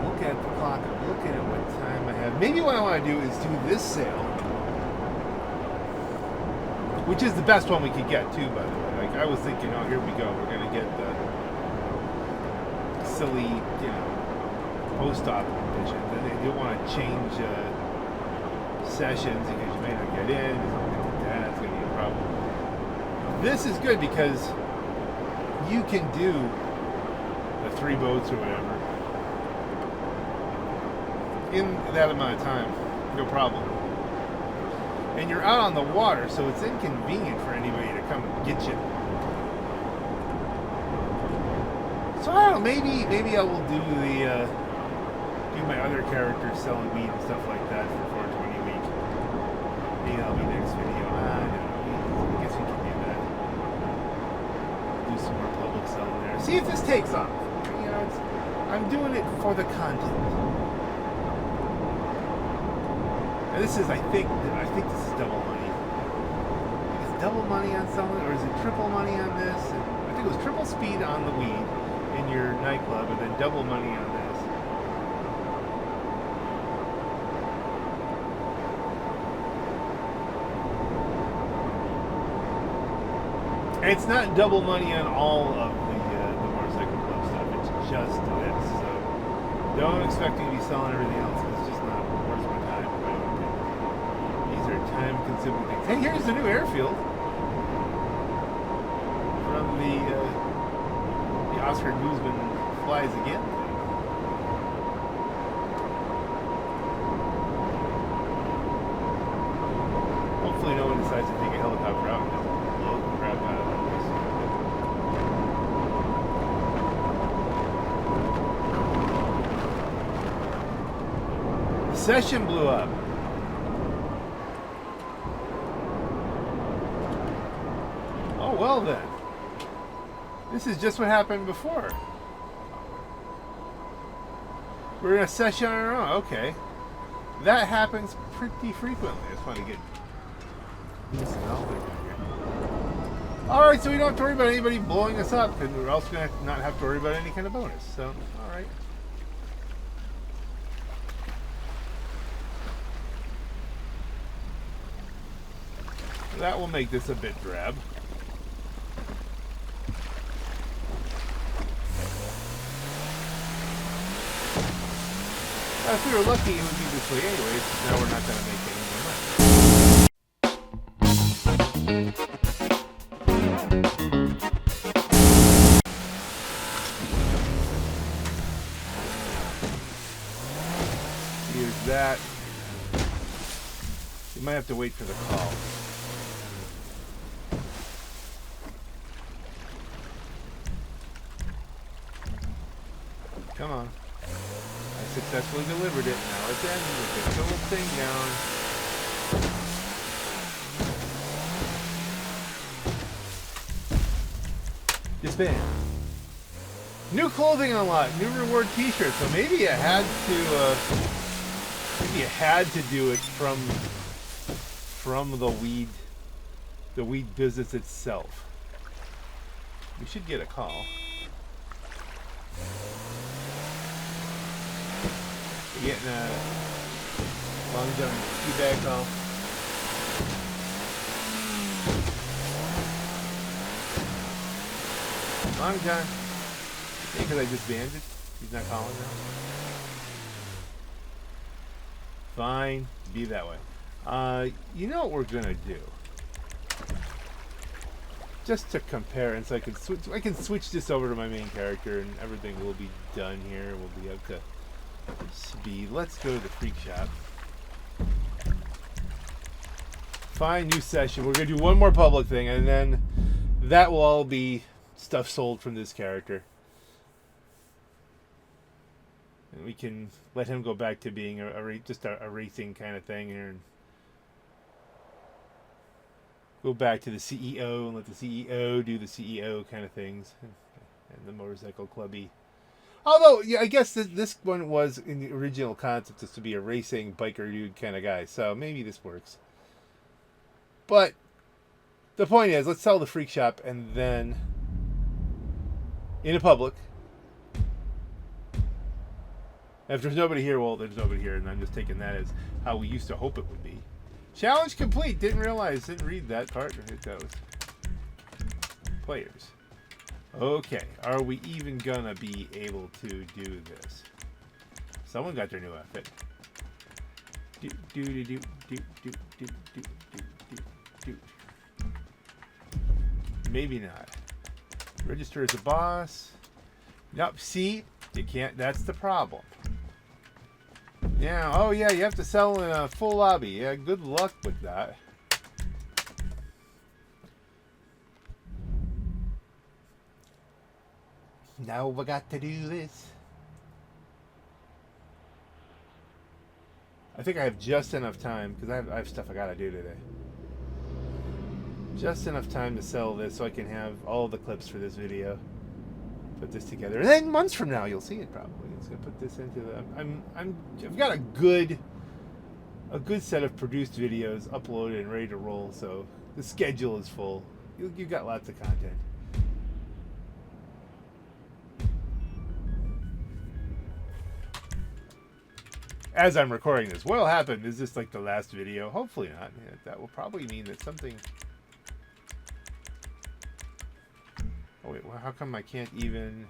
[SPEAKER 1] Look at the clock. I'm looking at what time I have. Maybe what I want to do is do this sale, which is the best one we could get too, by the way. Like I was thinking, oh, here we go. We're gonna get the silly, you know, post-op edition. Then they do want to change sessions because you may not get in. Something like that. It's gonna be a problem. This is good because you can do the 3 boats or whatever in that amount of time, no problem. And you're out on the water, so it's inconvenient for anybody to come get you. So I don't know, maybe I will do the do my other characters selling weed and stuff like that for 420 a week. Maybe that'll be next video. I don't know. I guess we can do that. Do some more public selling there. See if this takes off. You know, I'm doing it for the content. And this is, I think this is double money. Is it double money on something, or is it triple money on this? And I think it was triple speed on the weed in your nightclub, and then double money on this. And it's not double money on all of the motorcycle club stuff. It's just this. So don't expect me to be selling everything else. It's just not worth my time. These are time-consuming things. Hey, here's the new airfield from the Oscar Guzman Flies Again thing. Hopefully no one decides to take a helicopter out and just blow the crap out of this. The session blew up. Oh, well then. This is just what happened before. We're in a session on our own. Okay. That happens pretty frequently. It's fun to get this and all that here. Alright, so we don't have to worry about anybody blowing us up, and we're also going to not have to worry about any kind of bonus. So, alright. That will make this a bit drab. If we were lucky, it would be this way anyways. Now we're not going to make any more money. Here's that. You might have to wait for the call. Come on. I successfully delivered it. Now it's in. We get the whole thing down. Disband. New clothing unlocked. New reward T-shirt. So maybe you had to do it from the weed business itself. We should get a call. Getting a long done ski bag call. Long John. Because I just banned it. He's not calling now. Fine. Be that way. You know what we're gonna do? Just to compare, and so I can switch this over to my main character, and everything will be done here. We'll be up to speed. Let's go to the freak shop. Fine, new session. We're gonna do one more public thing, and then that will all be stuff sold from this character, and we can let him go back to being just a racing kind of thing here, and go back to the CEO and let the CEO do the CEO kind of things, and the motorcycle clubby. Although, yeah, I guess this one was in the original concept just to be a racing biker dude kind of guy. So maybe this works. But the point is, let's sell the freak shop and then in a public. If there's nobody here, well, there's nobody here, and I'm just taking that as how we used to hope it would be. Challenge complete. Didn't read that part. It goes. Players. Okay, are we even gonna be able to do this? Someone got their new outfit. Maybe not. Register as a boss. Nope, see? You can't, that's the problem. Yeah, oh yeah, you have to sell in a full lobby. Yeah, good luck with that. Now we got to do this. I think I have just enough time, because I have stuff I gotta do today. Just enough time to sell this so I can have all the clips for this video. Put this together. And then months from now you'll see it probably. It's gonna put this into the I've got a good set of produced videos uploaded and ready to roll, so the schedule is full. You've got lots of content. As I'm recording this, what'll happen is this like the last video? Hopefully not. Yeah, that will probably mean that something. Oh wait, well, how come I can't even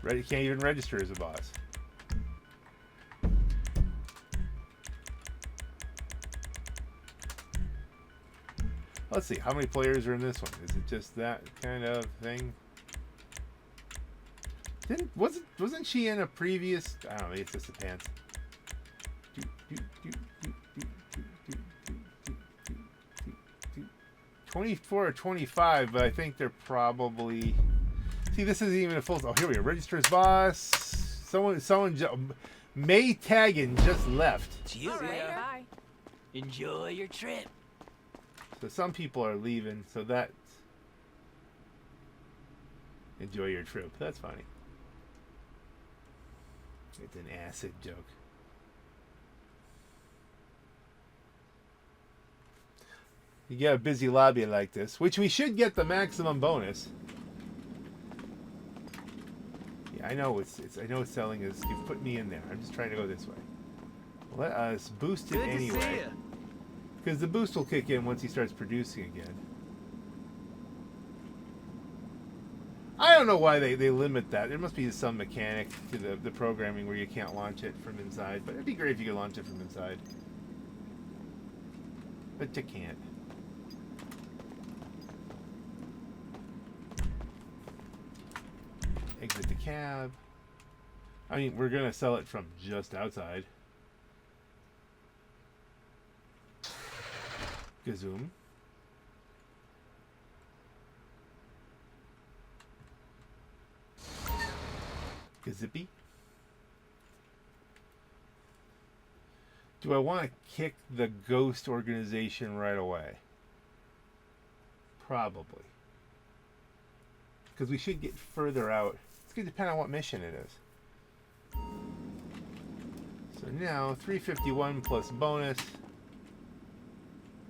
[SPEAKER 1] register as a boss? Let's see, how many players are in this one? Is it just that kind of thing? Wasn't she in a previous? I don't know. Maybe it's just the pants. 24 or 25, but I think they're probably. See, this isn't even a full. Oh, here we go. Register as boss. Someone. May Taggin just left.
[SPEAKER 7] It's you, right. Bye. Enjoy your trip.
[SPEAKER 1] So some people are leaving. So that's. Enjoy your trip. That's funny. It's an acid joke. You get a busy lobby like this, which we should get the maximum bonus. Yeah, I know it's I know it's selling is you've put me in there. I'm just trying to go this way. Let us boost it
[SPEAKER 7] Good to see
[SPEAKER 1] anyway.
[SPEAKER 7] ya.
[SPEAKER 1] Because the boost will kick in once he starts producing again. I don't know why they limit that. There must be some mechanic to the programming where you can't launch it from inside. But it'd be great if you could launch it from inside. But you can't. Exit the cab. I mean, we're going to sell it from just outside. Gazoom. Gazippy. Do I want to kick the ghost organization right away? Probably. Because we should get further out. It's going to depend on what mission it is. So now, 351 plus bonus.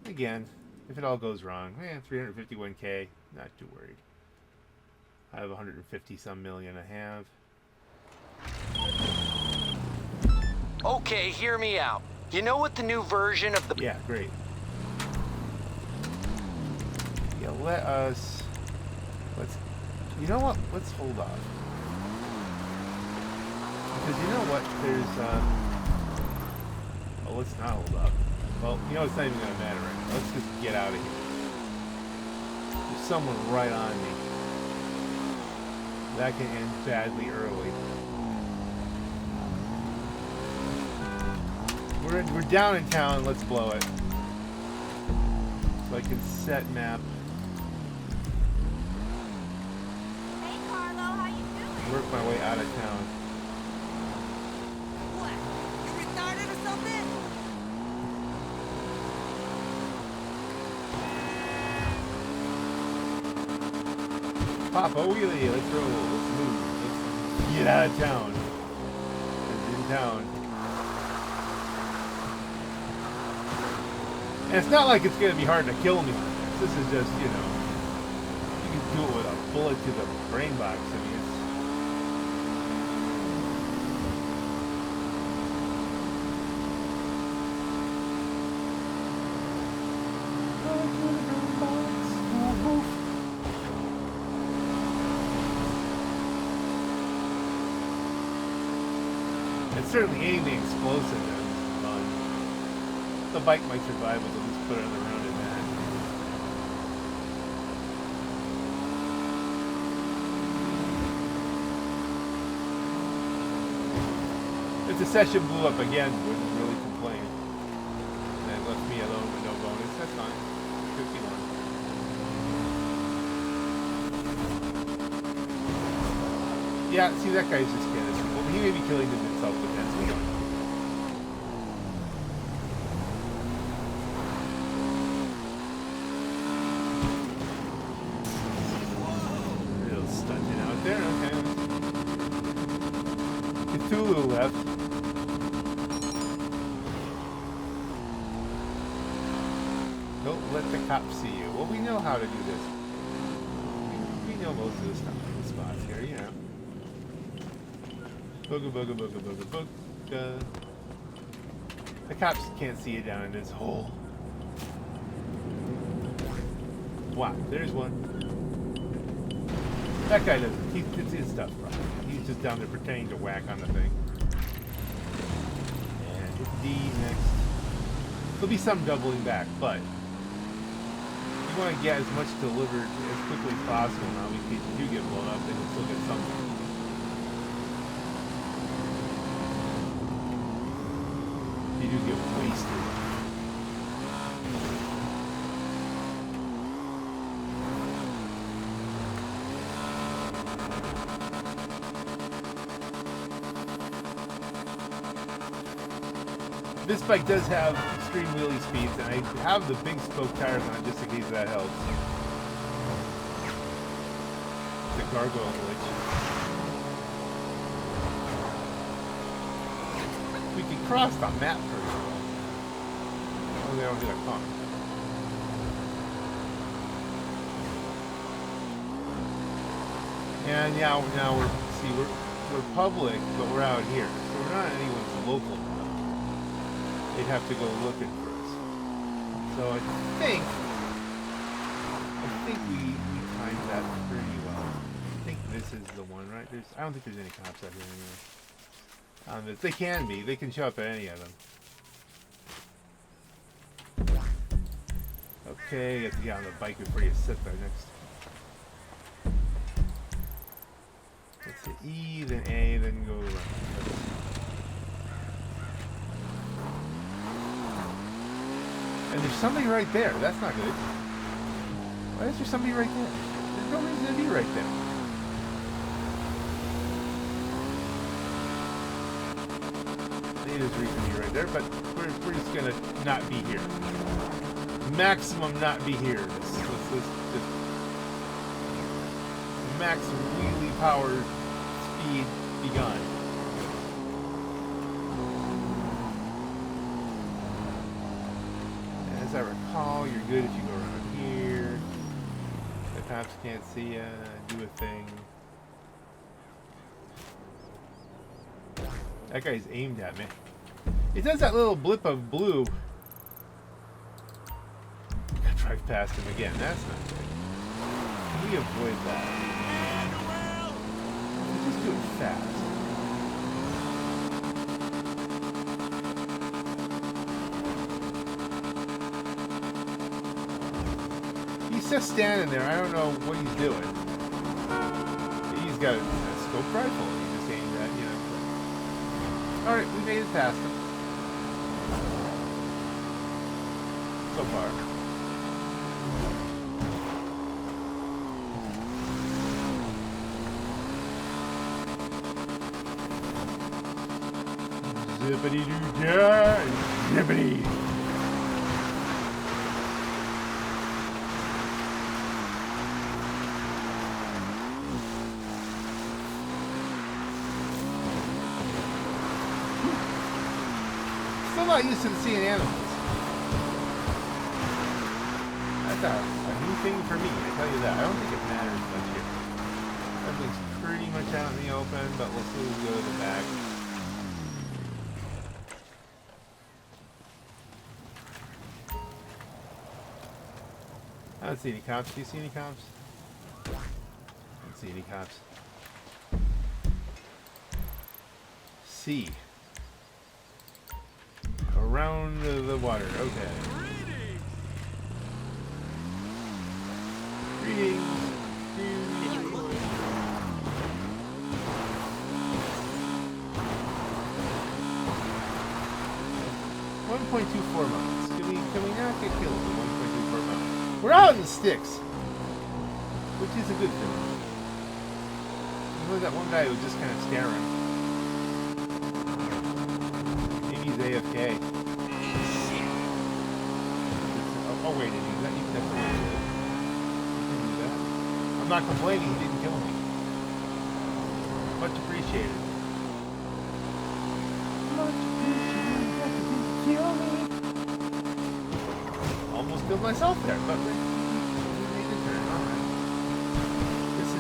[SPEAKER 1] Again, if it all goes wrong, 351k, not too worried. I have 150 some million I have.
[SPEAKER 8] Okay, hear me out. You know what the new version of the...
[SPEAKER 1] Yeah, great. Yeah, let's... You know what? Let's hold off. Because you know what? There's, Oh, let's not hold off. Well, you know, it's not even going to matter right now. Let's just get out of here. There's someone right on me. That can end badly early. We're down in town. Let's blow it. So I can set map.
[SPEAKER 9] Hey Carlo, how you doing?
[SPEAKER 1] Work my way out of town.
[SPEAKER 9] What? You retarded or something?
[SPEAKER 1] Papa wheelie, let's roll, let's move, let's get out of town. It's in town. And it's not like it's going to be hard to kill me on this. This is just, you know, you can do it with a bullet to the brain box. I mean, it's... And certainly anything explosive is fun. The bike might survive, but they'll just put it on the road in that. If the session blew up again, wouldn't really complain. And then left me alone with no bonus, that's fine. 51. Yeah, see, that guy's just getting us. Well, he may be killing them in self-defense. We don't know. A little stunting out there, okay. Cthulhu left. Don't let the cops see you. Well, we know how to do this. We know most of the stuff in the spots here, you know. Booga booga booga booga booga. The cops can't see you down in this hole. Wow, there's one. That guy doesn't. It's his stuff, bro. He's just down there pretending to whack on the thing. And hit D next. There'll be some doubling back, but you want to get as much delivered as quickly as possible. Now, in case you do get blown up, then you'll still get something. You do get wasted. This bike does have extreme wheelie speeds, and I have the big spoke tires on it just in case that helps. The gargoyle glitch. We can cross the map first of all. Oh, they don't hit a car. And now we're public, but we're out here, so we're not anyone's local. They'd have to go looking for us. So I think we timed that pretty well. I think this is the one, right? I don't think there's any cops out here anyway. They can be. They can show up at any of them. Okay, you have to get on the bike before you sit there next. Let's hit E, then A, then go around. And there's somebody right there. That's not good. Why is there somebody right there? There's no reason to be right there. There's reason to be right there, but we're just gonna not be here. Maximum not be here. This maximum wheelie power speed be gone. As I recall, you're good if you go around here. The cops can't see you. Do a thing. That guy's aimed at me. It does that little blip of blue. I drive past him again. That's not good. Can we avoid that? Just do it fast. He's just standing there. I don't know what he's doing. He's got a scope rifle. He's just aimed at, you know. Alright, we made it past him. So far. Zippity-doo-dah! Zippity! Still not used to seeing animals. That's a new thing for me, I tell you that. I don't think it matters much here. Everything's pretty much out in the open, but we'll still go to the back. I don't see any cops. Do you see any cops? I don't see any cops. C. Around the water. Okay. Greetings. 1.24 miles. Can we not get killed in 1.24 miles? We're out in the sticks, which is a good thing. There's that one guy who was just kind of staring. Maybe he's AFK. Oh wait, that's the way to do that. I'm not complaining, he didn't kill me. Much appreciated. Much appreciated. Kill me. Almost killed myself there, but we made the turn. Alright. This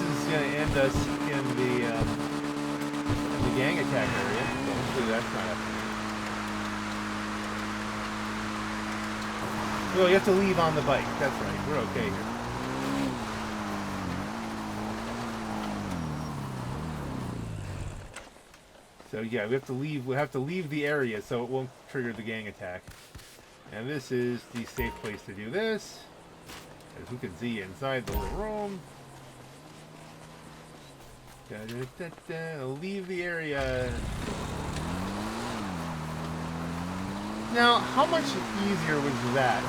[SPEAKER 1] is gonna end us in the gang attack area. So hopefully that's not happening. Well, you have to leave on the bike. That's right. We're okay here. So yeah, we have to leave. We have to leave the area so it won't trigger the gang attack. And this is the safe place to do this, as we can see inside the little room. Leave the area. Now, how much easier was that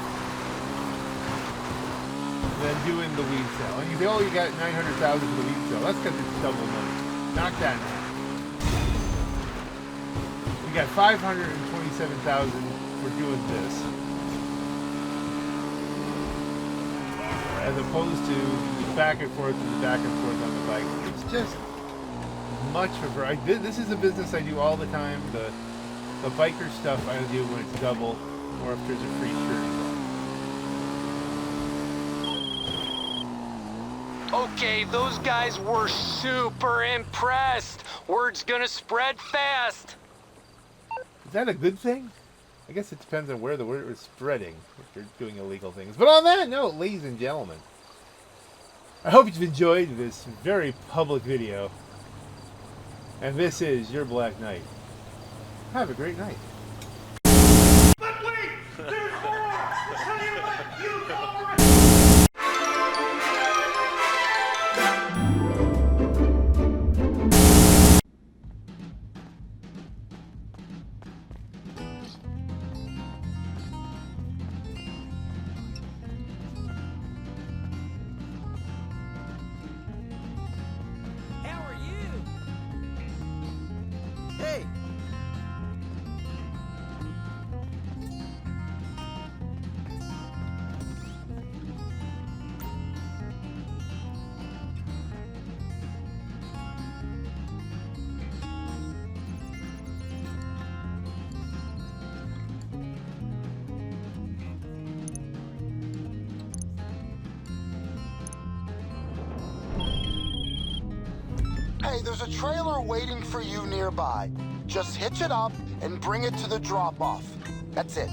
[SPEAKER 1] than doing the weed sale? And you say, oh, you got 900,000 for the weed sale. That's because it's double money. Knock that in half. We got 527,000 for doing this, as opposed to the back and forth and the back and forth on the bike. It's just much of this is a business I do all the time. The biker stuff I do when it's double, or if there's a free shirt.
[SPEAKER 8] Okay, those guys were super impressed. Word's gonna spread fast.
[SPEAKER 1] Is that a good thing? I guess it depends on where the word is spreading, if you're doing illegal things. But on that note, ladies and gentlemen, I hope you've enjoyed this very public video. And this is your Black Knight. Have a great night.
[SPEAKER 3] But wait! There's more! Tell you what, you go right.
[SPEAKER 7] How are you?
[SPEAKER 3] Hey!
[SPEAKER 10] Hey, there's a trailer waiting for you nearby. Just hitch it up and bring it to the drop-off. That's it.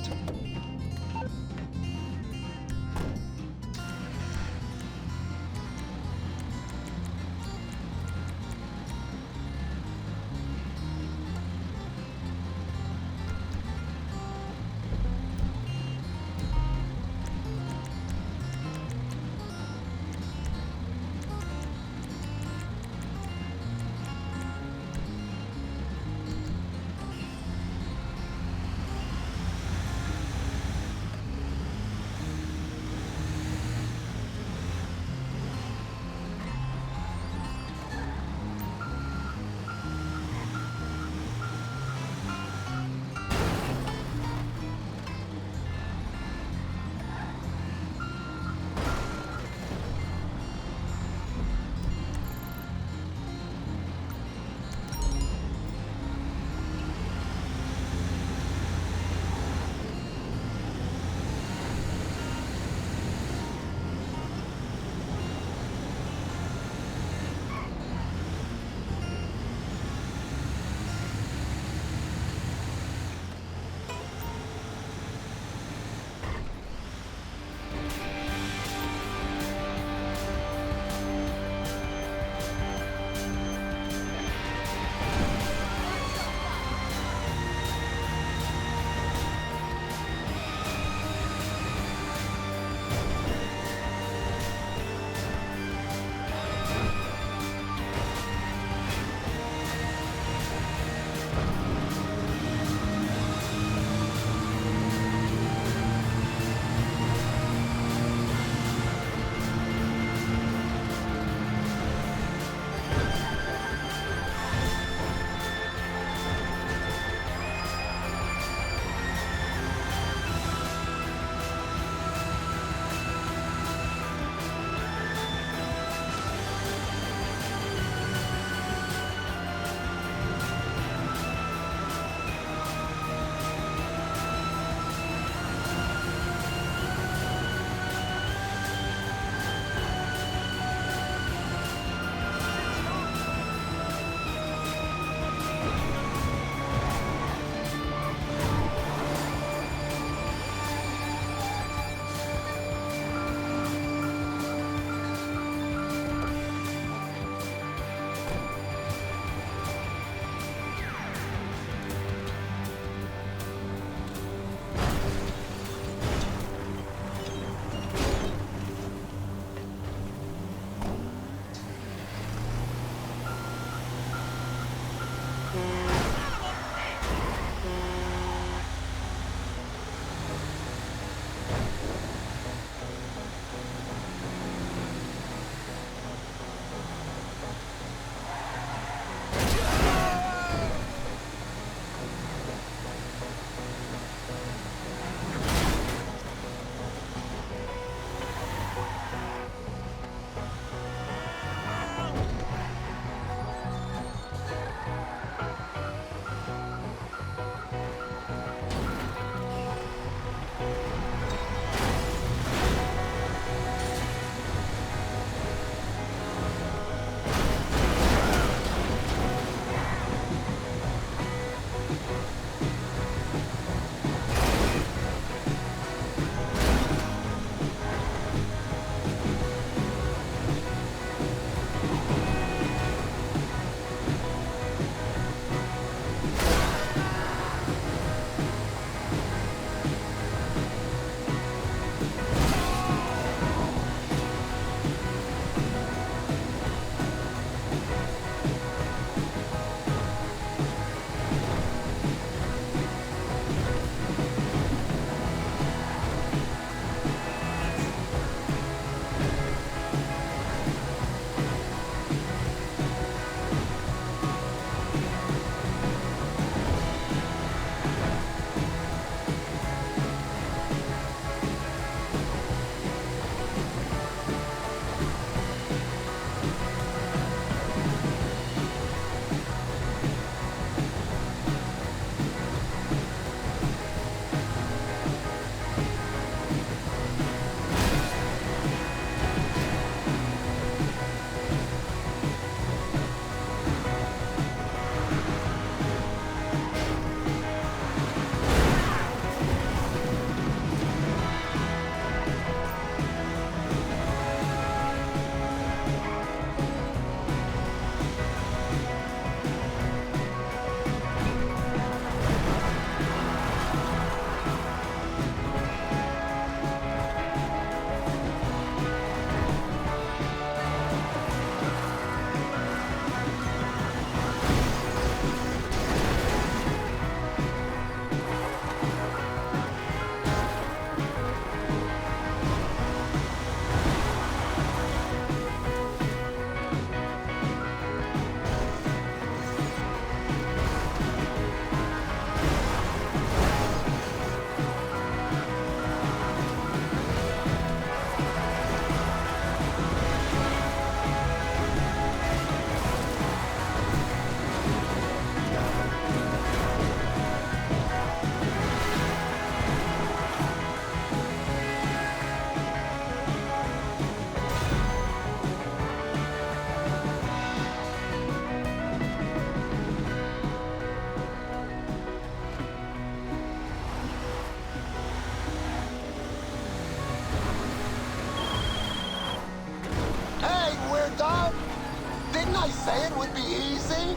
[SPEAKER 10] I say it would be easy?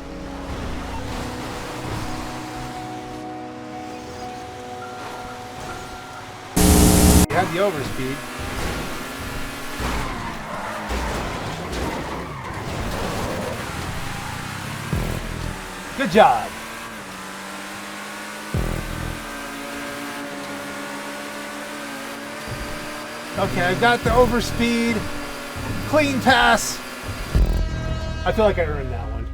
[SPEAKER 1] You had the overspeed. Good job. Okay, I got the overspeed. Clean pass. I feel like I earned that one.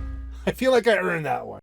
[SPEAKER 1] I feel like I earned that one.